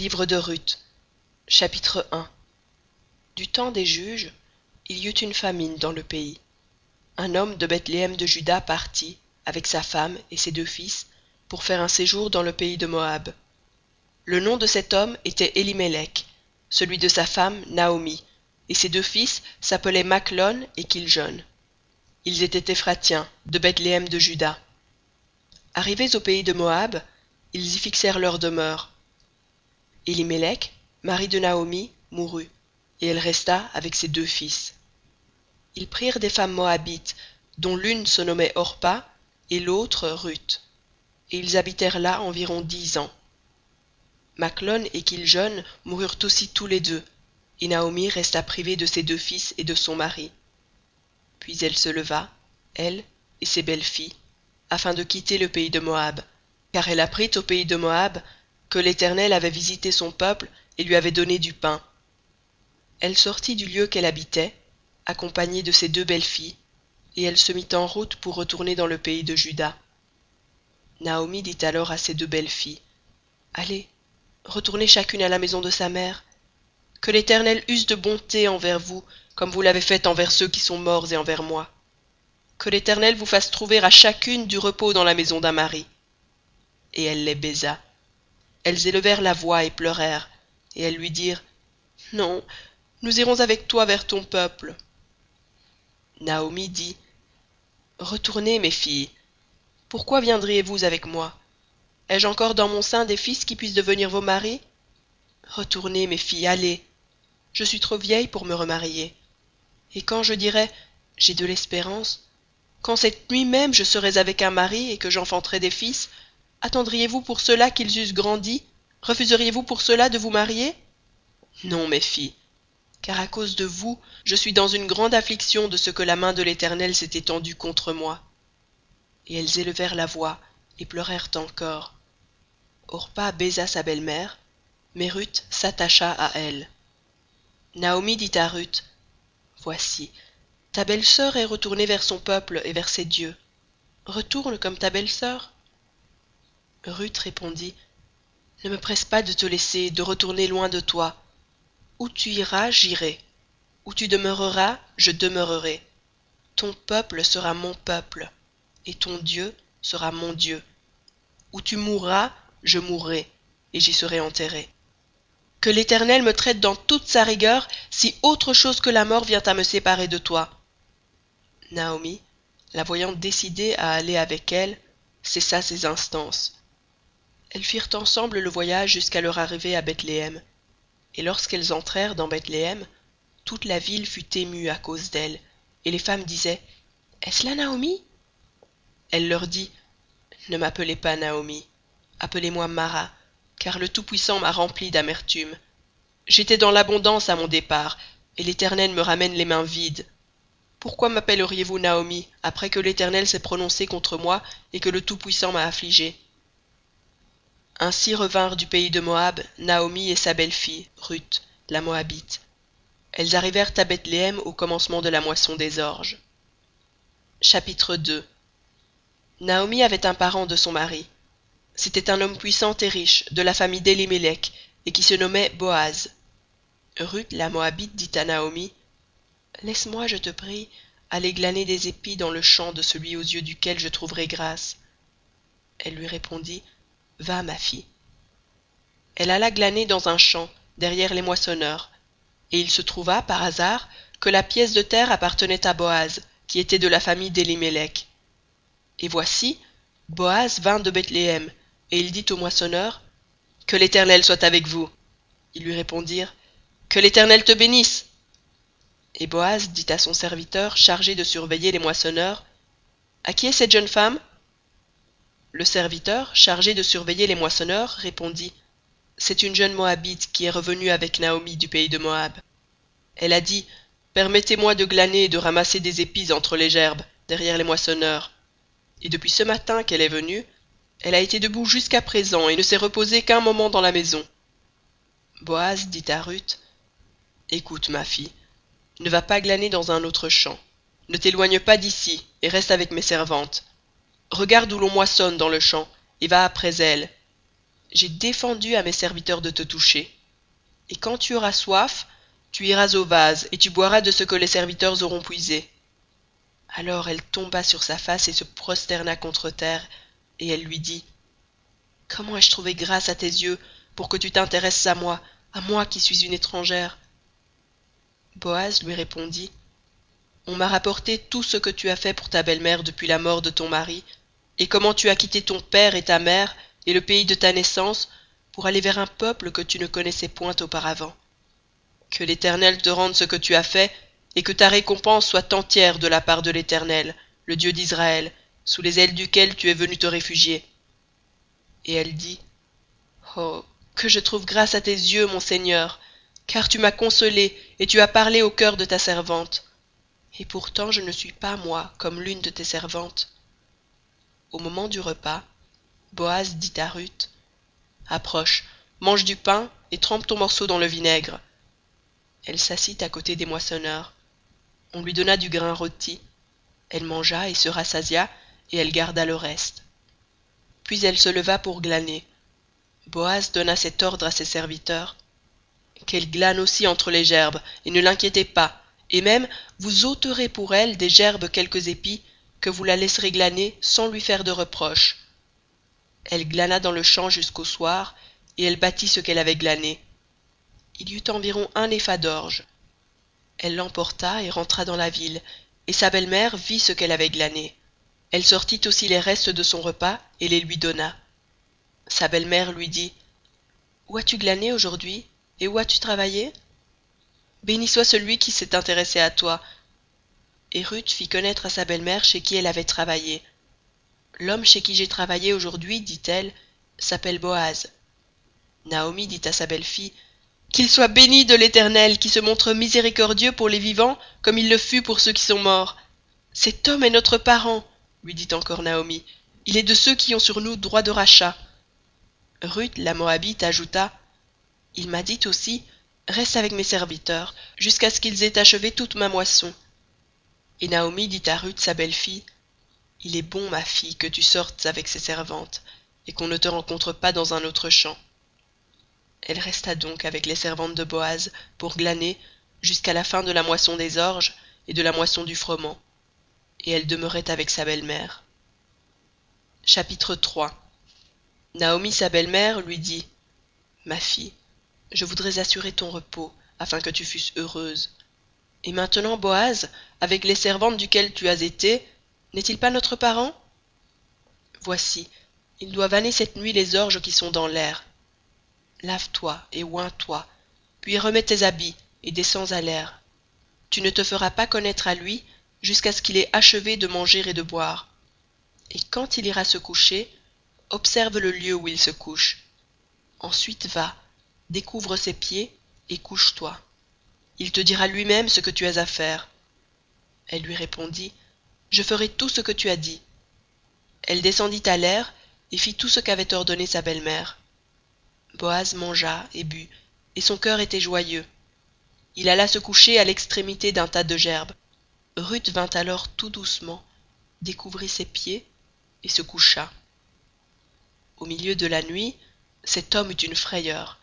Livre de Ruth, chapitre 1. Du temps des juges, il y eut une famine dans le pays. Un homme de Bethléem de Juda partit, avec sa femme et ses 2 fils, pour faire un séjour dans le pays de Moab. Le nom de cet homme était Elimelech, celui de sa femme Naomi, et ses 2 fils s'appelaient Machlon et Kiljon. Ils étaient Éphratiens, de Bethléem de Juda. Arrivés au pays de Moab, ils y fixèrent leur demeure. Elimelech, mari de Naomi, mourut, et elle resta avec ses 2 fils. Ils prirent des femmes moabites, dont l'une se nommait Orpa et l'autre Ruth, et ils habitèrent là environ 10 ans. Machlon et Kiljon moururent aussi tous les 2, et Naomi resta privée de ses 2 fils et de son mari. Puis elle se leva, elle et ses belles-filles, afin de quitter le pays de Moab, car elle apprit au pays de Moab que l'Éternel avait visité son peuple et lui avait donné du pain. Elle sortit du lieu qu'elle habitait, accompagnée de ses 2 belles-filles, et elle se mit en route pour retourner dans le pays de Juda. Naomi dit alors à ses 2 belles-filles, « Allez, retournez chacune à la maison de sa mère. Que l'Éternel use de bonté envers vous, comme vous l'avez fait envers ceux qui sont morts et envers moi. Que l'Éternel vous fasse trouver à chacune du repos dans la maison d'un mari. » Et elle les baisa. Elles élevèrent la voix et pleurèrent, et elles lui dirent, « Non, nous irons avec toi vers ton peuple. » Naomi dit, « Retournez, mes filles. Pourquoi viendriez-vous avec moi? Ai-je encore dans mon sein des fils qui puissent devenir vos maris? Retournez, mes filles, allez. Je suis trop vieille pour me remarier. Et quand je dirais, j'ai de l'espérance, quand cette nuit même je serais avec un mari et que j'enfanterais des fils, attendriez-vous pour cela qu'ils eussent grandi? Refuseriez-vous pour cela de vous marier? Non, mes filles, car à cause de vous, je suis dans une grande affliction de ce que la main de l'Éternel s'est étendue contre moi. » Et elles élevèrent la voix et pleurèrent encore. Orpa baisa sa belle-mère, mais Ruth s'attacha à elle. Naomi dit à Ruth, « Voici, ta belle-sœur est retournée vers son peuple et vers ses dieux. Retourne comme ta belle-sœur. » Ruth répondit, « Ne me presse pas de te laisser, de retourner loin de toi. Où tu iras, j'irai. Où tu demeureras, je demeurerai. Ton peuple sera mon peuple, et ton Dieu sera mon Dieu. Où tu mourras, je mourrai, et j'y serai enterré. Que l'Éternel me traite dans toute sa rigueur si autre chose que la mort vient à me séparer de toi. » Naomi, la voyant décidée à aller avec elle, cessa ses instances. Elles firent ensemble le voyage jusqu'à leur arrivée à Bethléem. Et lorsqu'elles entrèrent dans Bethléem, toute la ville fut émue à cause d'elles, et les femmes disaient, « Est-ce là Naomi? » Elle leur dit, « Ne m'appelez pas Naomi, appelez-moi Mara, car le Tout-Puissant m'a remplie d'amertume. J'étais dans l'abondance à mon départ, et l'Éternel me ramène les mains vides. Pourquoi m'appelleriez-vous Naomi, après que l'Éternel s'est prononcé contre moi et que le Tout-Puissant m'a affligée? » Ainsi revinrent du pays de Moab Naomi et sa belle-fille, Ruth, la Moabite. Elles arrivèrent à Bethléem au commencement de la moisson des orges. Chapitre 2. Naomi avait un parent de son mari. C'était un homme puissant et riche, de la famille d'Elimelech, et qui se nommait Boaz. Ruth, la Moabite, dit à Naomi, « Laisse-moi, je te prie, aller glaner des épis dans le champ de celui aux yeux duquel je trouverai grâce. » Elle lui répondit, « Va, ma fille. » Elle alla glaner dans un champ, derrière les moissonneurs, et il se trouva, par hasard, que la pièce de terre appartenait à Boaz, qui était de la famille d'Elimelech. Et voici, Boaz vint de Bethléem, et il dit aux moissonneurs, « Que l'Éternel soit avec vous. » Ils lui répondirent, « Que l'Éternel te bénisse. » Et Boaz dit à son serviteur chargé de surveiller les moissonneurs, « À qui est cette jeune femme? » Le serviteur, chargé de surveiller les moissonneurs, répondit, « C'est une jeune Moabite qui est revenue avec Naomi du pays de Moab. Elle a dit, « Permettez-moi de glaner et de ramasser des épis entre les gerbes, derrière les moissonneurs. » Et depuis ce matin qu'elle est venue, elle a été debout jusqu'à présent et ne s'est reposée qu'un moment dans la maison. » Boaz dit à Ruth, « Écoute, ma fille, ne va pas glaner dans un autre champ. Ne t'éloigne pas d'ici et reste avec mes servantes. Regarde où l'on moissonne dans le champ et va après elles. j'ai défendu à mes serviteurs de te toucher. Et quand tu auras soif, tu iras au vase, et tu boiras de ce que les serviteurs auront puisé. » Alors elle tomba sur sa face et se prosterna contre terre, et elle lui dit: « Comment ai-je trouvé grâce à tes yeux pour que tu t'intéresses à moi qui suis une étrangère ?» Boaz lui répondit: « On m'a rapporté tout ce que tu as fait pour ta belle-mère depuis la mort de ton mari, et comment tu as quitté ton père et ta mère et le pays de ta naissance pour aller vers un peuple que tu ne connaissais point auparavant. Que l'Éternel te rende ce que tu as fait, et que ta récompense soit entière de la part de l'Éternel, le Dieu d'Israël, sous les ailes duquel tu es venu te réfugier. » Et elle dit: « Oh, que je trouve grâce à tes yeux, mon Seigneur, car tu m'as consolée et tu as parlé au cœur de ta servante. Et pourtant je ne suis pas, moi, comme l'une de tes servantes. » Au moment du repas, Boaz dit à Ruth: « Approche, mange du pain et trempe ton morceau dans le vinaigre. » Elle s'assit à côté des moissonneurs. On lui donna du grain rôti. Elle mangea et se rassasia, et elle garda le reste. Puis elle se leva pour glaner. Boaz donna cet ordre à ses serviteurs: « Qu'elle glane aussi entre les gerbes, et ne l'inquiétez pas, et même vous ôterez pour elle des gerbes quelques épis, que vous la laisserez glaner sans lui faire de reproche. » Elle glana dans le champ jusqu'au soir, et elle bâtit ce qu'elle avait glané. Il y eut environ 1 épha d'orge. Elle l'emporta et rentra dans la ville, et sa belle-mère vit ce qu'elle avait glané. Elle sortit aussi les restes de son repas et les lui donna. Sa belle-mère lui dit: « Où as-tu glané aujourd'hui, et où as-tu travaillé? Béni soit celui qui s'est intéressé à toi. » Et Ruth fit connaître à sa belle-mère chez qui elle avait travaillé. « L'homme chez qui j'ai travaillé aujourd'hui, dit-elle, s'appelle Boaz. » Naomi dit à sa belle-fille: « Qu'il soit béni de l'Éternel, qui se montre miséricordieux pour les vivants comme il le fut pour ceux qui sont morts. Cet homme est notre parent, lui dit encore Naomi. Il est de ceux qui ont sur nous droit de rachat. » Ruth la Moabite ajouta: « Il m'a dit aussi: reste avec mes serviteurs jusqu'à ce qu'ils aient achevé toute ma moisson. » Et Naomi dit à Ruth sa belle-fille: « Il est bon, ma fille, que tu sortes avec ces servantes, et qu'on ne te rencontre pas dans un autre champ. » Elle resta donc avec les servantes de Boaz pour glaner jusqu'à la fin de la moisson des orges et de la moisson du froment, et elle demeurait avec sa belle-mère. Chapitre 3. Naomi sa belle-mère lui dit: « Ma fille, je voudrais assurer ton repos, afin que tu fusses heureuse. Et maintenant Boaz, avec les servantes duquel tu as été, n'est-il pas notre parent? Voici, ils doivent vanner cette nuit les orges qui sont dans l'air. Lave-toi et oins-toi, puis remets tes habits et descends à l'air. Tu ne te feras pas connaître à lui jusqu'à ce qu'il ait achevé de manger et de boire. Et quand il ira se coucher, observe le lieu où il se couche. Ensuite va, découvre ses pieds et couche-toi. Il te dira lui-même ce que tu as à faire. » Elle lui répondit: « Je ferai tout ce que tu as dit. » Elle descendit à l'air et fit tout ce qu'avait ordonné sa belle-mère. Boaz mangea et but, et son cœur était joyeux. Il alla se coucher à l'extrémité d'un tas de gerbes. Ruth vint alors tout doucement, découvrit ses pieds et se coucha. Au milieu de la nuit, cet homme eut une frayeur.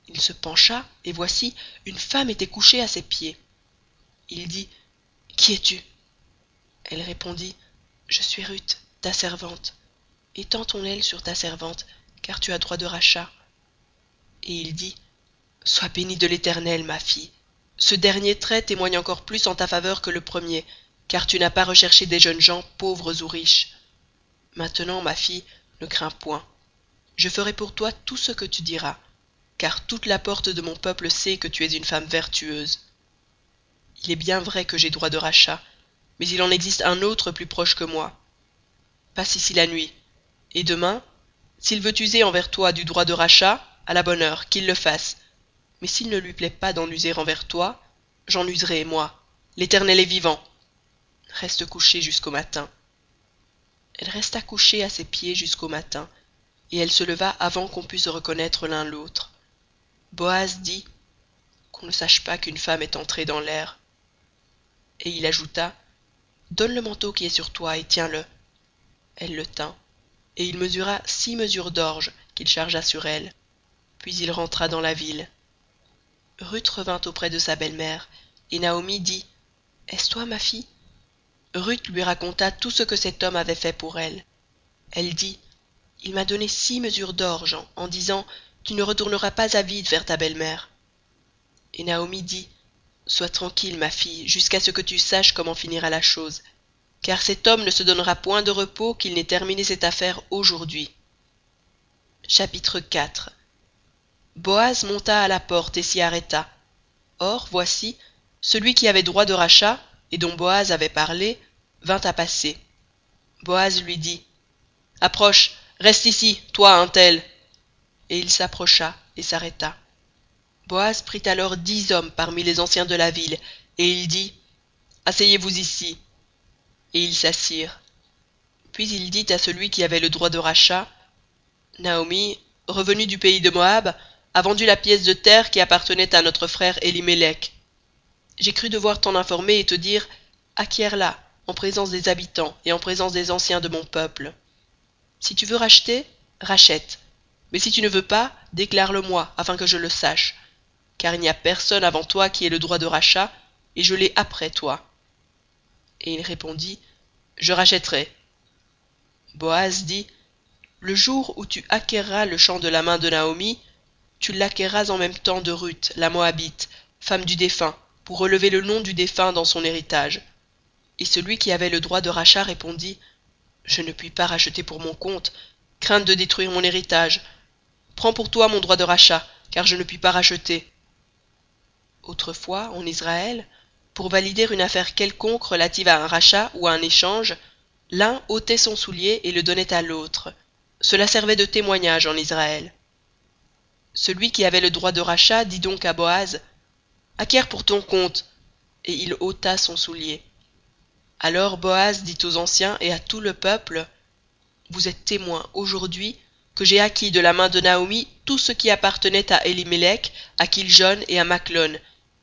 Il se pencha, et voici, une femme était couchée à ses pieds. Il dit: « Qui es-tu? » Elle répondit: « Je suis Ruth, ta servante. Étends ton aile sur ta servante, car tu as droit de rachat. » Et il dit: « Sois bénie de l'Éternel, ma fille. Ce dernier trait témoigne encore plus en ta faveur que le premier, car tu n'as pas recherché des jeunes gens pauvres ou riches. Maintenant, ma fille, ne crains point. Je ferai pour toi tout ce que tu diras, car toute la porte de mon peuple sait que tu es une femme vertueuse. Il est bien vrai que j'ai droit de rachat, mais il en existe un autre plus proche que moi. Passe ici la nuit, et demain, s'il veut user envers toi du droit de rachat, à la bonne heure, qu'il le fasse. Mais s'il ne lui plaît pas d'en user envers toi, j'en userai, moi. L'Éternel est vivant. Reste couché jusqu'au matin. » Elle resta couchée à ses pieds jusqu'au matin, et elle se leva avant qu'on pût se reconnaître l'un l'autre. Boaz dit: « Qu'on ne sache pas qu'une femme est entrée dans l'air. » Et il ajouta: « Donne le manteau qui est sur toi et tiens-le. » Elle le tint, et il mesura 6 mesures d'orge qu'il chargea sur elle. Puis il rentra dans la ville. Ruth revint auprès de sa belle-mère, et Naomi dit: Est-ce toi, ma fille? Ruth lui raconta tout ce que cet homme avait fait pour elle. Elle dit: Il m'a donné 6 mesures d'orge en disant: Tu ne retourneras pas à vide vers ta belle-mère. Et Naomi dit: Sois tranquille, ma fille, jusqu'à ce que tu saches comment finira la chose, car cet homme ne se donnera point de repos qu'il n'ait terminé cette affaire aujourd'hui. Chapitre 4. Boaz monta à la porte et s'y arrêta. Or, voici, celui qui avait droit de rachat, et dont Boaz avait parlé, vint à passer. Boaz lui dit: Approche, reste ici, toi, un tel. Et il s'approcha et s'arrêta. Boaz prit alors 10 hommes parmi les anciens de la ville, et il dit: Asseyez-vous ici. Et ils s'assirent. Puis il dit à celui qui avait le droit de rachat: Naomi, revenue du pays de Moab, a vendu la pièce de terre qui appartenait à notre frère Elimelech. J'ai cru devoir t'en informer et te dire: acquiers-la, en présence des habitants et en présence des anciens de mon peuple. Si tu veux racheter, rachète. Mais si tu ne veux pas, déclare-le-moi, afin que je le sache. Car il n'y a personne avant toi qui ait le droit de rachat, et je l'ai après toi. Et il répondit: Je rachèterai. Boaz dit: Le jour où tu acquerras le champ de la main de Naomi, tu l'acquerras en même temps de Ruth, la Moabite, femme du défunt, pour relever le nom du défunt dans son héritage. Et celui qui avait le droit de rachat répondit: Je ne puis pas racheter pour mon compte, crainte de détruire mon héritage. Prends pour toi mon droit de rachat, car je ne puis pas racheter. Autrefois, en Israël, pour valider une affaire quelconque relative à un rachat ou à un échange, l'un ôtait son soulier et le donnait à l'autre. Cela servait de témoignage en Israël. Celui qui avait le droit de rachat dit donc à Boaz: Acquiers pour ton compte. Et il ôta son soulier. Alors Boaz dit aux anciens et à tout le peuple: Vous êtes témoins aujourd'hui que j'ai acquis de la main de Naomi tout ce qui appartenait à Elimelech, à Kiljon et à Machlon,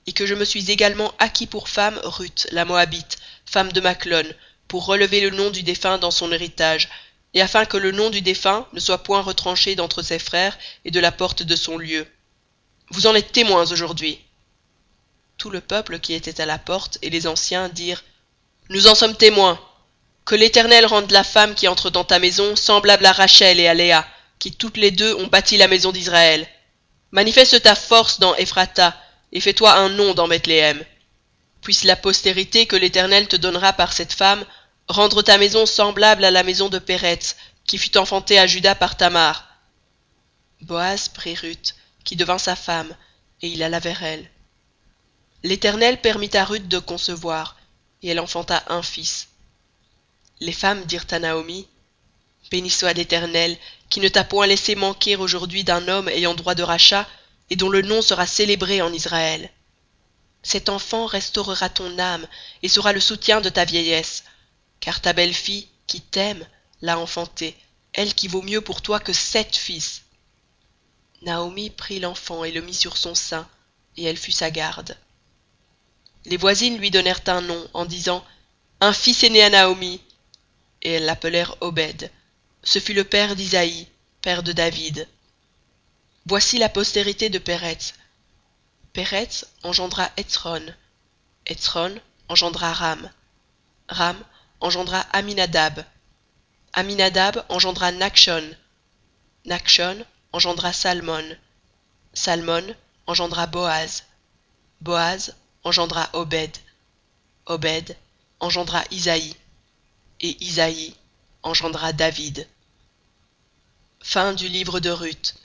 et que je me suis également acquis pour femme Ruth, la Moabite, femme de Machlon, pour relever le nom du défunt dans son héritage, et afin que le nom du défunt ne soit point retranché d'entre ses frères et de la porte de son lieu. Vous en êtes témoins aujourd'hui. Tout le peuple qui était à la porte et les anciens dirent: Nous en sommes témoins. Que l'Éternel rende la femme qui entre dans ta maison semblable à Rachel et à Léa, qui toutes les deux ont bâti la maison d'Israël. Manifeste ta force dans Ephrata, et fais-toi un nom dans Bethléem. Puisse la postérité que l'Éternel te donnera par cette femme rendre ta maison semblable à la maison de Péretz, qui fut enfantée à Juda par Tamar. Boaz prit Ruth, qui devint sa femme, et il alla vers elle. L'Éternel permit à Ruth de concevoir, et elle enfanta un fils. Les femmes dirent à Naomi: Béni soit l'Éternel, qui ne t'a point laissé manquer aujourd'hui d'un homme ayant droit de rachat, et dont le nom sera célébré en Israël. Cet enfant restaurera ton âme, et sera le soutien de ta vieillesse, car ta belle-fille, qui t'aime, l'a enfanté, elle qui vaut mieux pour toi que 7 fils. Naomi prit l'enfant et le mit sur son sein, et elle fut sa garde. Les voisines lui donnèrent un nom, en disant: Un fils est né à Naomi. Et elles l'appelèrent Obed. Ce fut le père d'Isaïe, père de David. Voici la postérité de Péretz. Péretz engendra Hétzron. Hétzron engendra Ram. Ram engendra Aminadab. Aminadab engendra Nachshon. Nachshon engendra Salmon. Salmon engendra Boaz. Boaz engendra Obed. Obed engendra Isaïe. Et Isaïe engendra David. Fin du livre de Ruth.